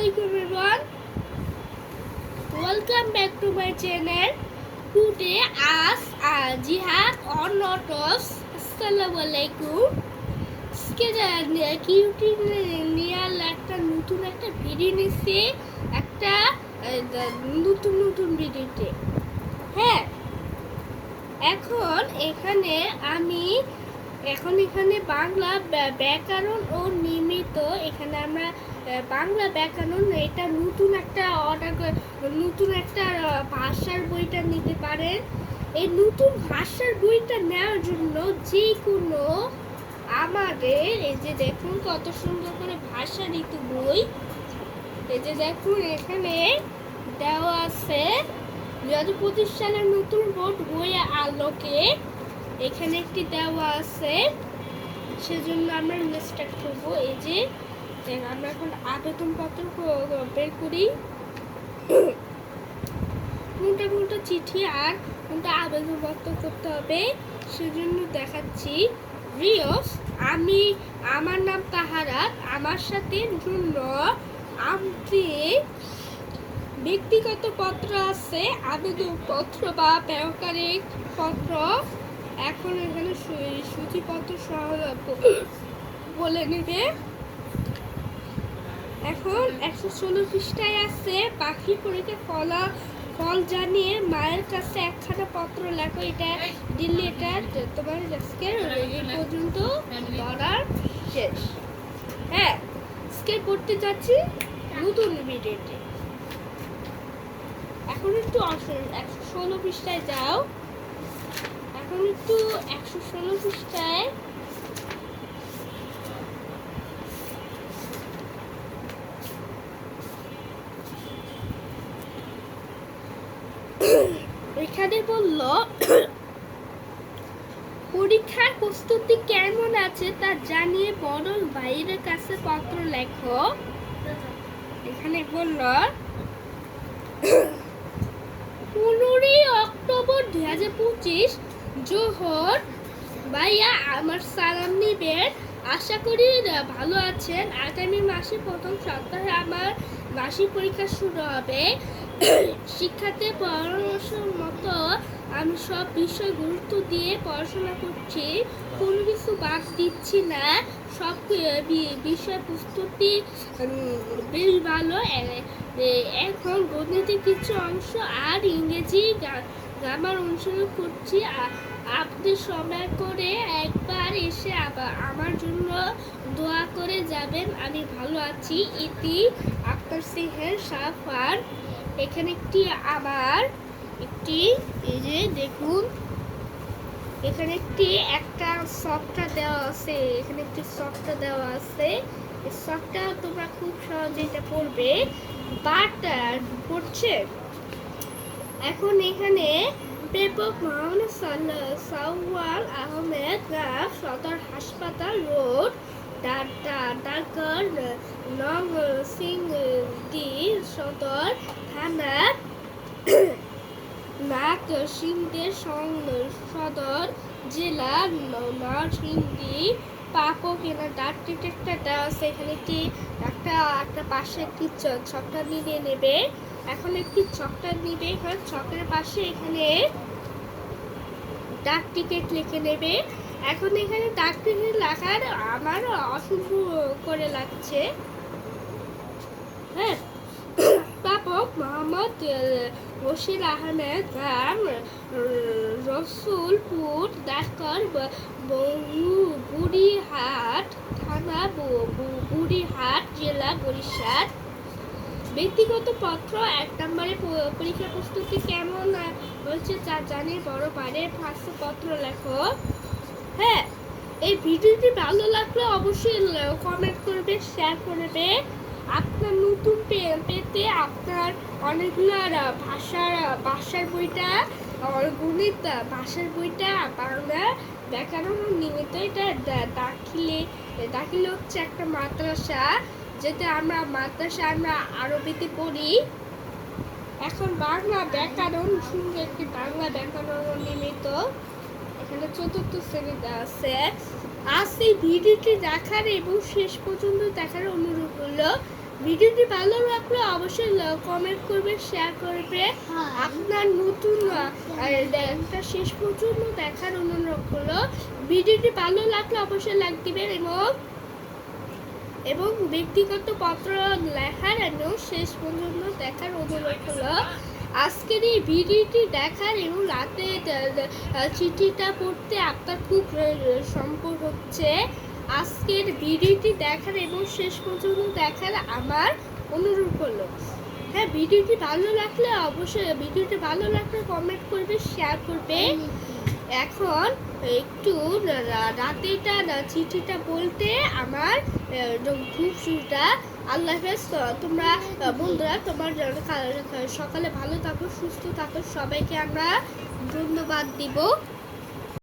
Assalamualaikum everyone. Welcome back to my channel. Today as Jihad or not of Assalamualaikum. Cutie নিয়ে একটা নতুন একটা video নিচ্ছে একটা নতুন ভিডিওতে। হ্যাঁ, এখন এখানে বাংলা ব্যাকরণ ও নিয়মিত এখানে আমরা বাংলা ব্যাকরণ এটা নতুন একটা ভাষার বইটা নিতে পারেন। এই নতুন ভাষার বইটা নেওয়ার জন্য যে কোনো আমাদের এই যে দেখুন কত সুন্দর করে ভাষা ঋতু বই, এই যে দেখুন এখানে দেওয়া আছে 2025 সালের নতুন বোর্ড বই আলোকে এখানে একটি দেওয়া আছে। সেজন্য আমরা স্টার্ট করবো। এই যে আমরা এখন আবেদনপত্র বের করি, কোনটা চিঠি আর কোনটা আবেদনপত্র করতে হবে সেজন্য দেখাচ্ছি। রিয়স, আমার নাম তাহারাত, আমার সাথে জন্য আপনি ব্যক্তিগত পত্র আছে, আবেদনপত্র বা ব্যবহারিক পত্র। এখন এখানে সূচিপত্র সহ বলে নেবে। এখন 116 পৃষ্ঠায় আছে পাখি পরীক্ষা ফল জানিয়ে মায়ের কাছে একখানা পত্র লেখো। এটা দিল্লি, এটা তোমার আজকের এই পর্যন্ত পড়ার শেষ। হ্যাঁ, আজকে পড়তে যাচ্ছি নতুন ভিডিওতে। এখন একটু 116 পৃষ্ঠায় যাও। এখন একটু 116 পৃষ্ঠায় এখানে বলল পরীক্ষার প্রস্তুতি কেমন আছে তা জানিয়ে বড় ভাইয়ের কাছে পত্র লেখো। এখানে বলল 15 অক্টোবর 2025 জোহর ভাইয়া আমার সালাম নিবেন। আশা করি ভালো আছেন। আগামী মাসে প্রথম সপ্তাহে আমার বার্ষিক পরীক্ষা শুরু হবে। শিক্ষার্থীর পরামর্শ মতো আমি সব বিষয় গুরুত্ব দিয়ে পড়াশোনা করছি, কোনো কিছু বাদ দিচ্ছি না। সব বিষয় প্রস্তুতি বেশ ভালো। এখন গণিতের কিছু অংশ আর ইংরেজি গ্রামার অনুসরণ করছি। আপনি সময় করে একবার এসে আমার জন্য দোয়া করে যাবেন। আমি ভালো আছি। ইতি আক্তার সিংহের সাফার। এখানে এই যে দেখুন এখানে একটা সফটওয়্যার দেওয়া আছে। এখানে একটি সফটওয়্যার দেওয়া আছে। এই সফটওয়্যার তোমরা খুব সহজে এটা পড়বে, বাট পড়ছে। এখন এখানে প্রাপক মোহাম্মদ সাওয়াল আহমেদ, গ্রাফ সদর হাসপাতাল রোড, ঢাকা নং সিংদি সদর থানা, নাগসিংদের সদর জেলা নরসিংদী। প্রাপক এনার ডাক টিকিটটা দেওয়া আছে। এখানে একটা পাশে একটি ছকটা নিয়ে নেবে। এখন একটি ছকটা নিবে, এখানে ছকের পাশে এখানে ডাক টিকিট লিখে নেবে। এখন এখানে ডাক টিকিট লেখার আমার অসুন্দর করে লাগছে। হ্যাঁ, প্রাপক মোহাম্মদ বশির আহমেদ, গ্রাম রসুলপুর, ঢাকার বুড়িহাট থানা, বুড়িহাট জেলা, বরিশাল। ব্যক্তিগত পত্র 1 নম্বরে পরীক্ষা প্রস্তুতি কেমন হচ্ছে তা জানিয়ে বড় ভাইয়ের কাছে পত্র লেখো। হ্যাঁ, এই ভিডিওটি ভালো লাগলে অবশ্যই কমেন্ট করবে, শেয়ার করবে। আপনার নতুন পেতে আপনার অনেকগুলো ভাষার বইটা, গণিত ভাষার বইটা, বাংলা ব্যাকরণ নিয়মিত এটা দাখিলে হচ্ছে একটা মাদ্রাসা, যেটা আমরা আরবিতে পড়ি। এখন বাংলা ব্যাকরণ সুন্দর একটি বাংলা ব্যাকরণ নিয়মিত এখানে 4th শ্রেণীতে আছে। আজ এই ভিডিওটি দেখার এবং শেষ পর্যন্ত দেখার অনুরোধ হলো। ভিডিওটি ভালো লাগলে অবশ্যই কমেন্ট করবে, শেয়ার করবে। আপনার নতুন একটা শেষ পর্যন্ত দেখার অনুরোধ হলো। ভিডিওটি ভালো লাগলে অবশ্যই লাইক দিবেন এবং ব্যক্তিগত পত্র লেখার এবং শেষ পর্যন্ত দেখার অনুরোধ হলো। আজকের এই ভিডিওটি দেখার এবং রাতে চিঠিটা পড়তে আপনার খুব সম্ভব হচ্ছে। আজকের ভিডিওটি দেখার এবং শেষ পর্যন্ত দেখার আমার অনুরোধ হলো। হ্যাঁ, ভিডিওটি ভালো লাগলে অবশ্যই কমেন্ট করবে, শেয়ার করবে। এখন একটু রাতেটা চিঠিটা বলতে আমার খুব সুবিধা। আল্লাহ হাফেজ। তোমরা বন্ধুরা, তোমার সকালে ভালো থাকো, সুস্থ থাকো, সবাইকে আমরা ধন্যবাদ দিব।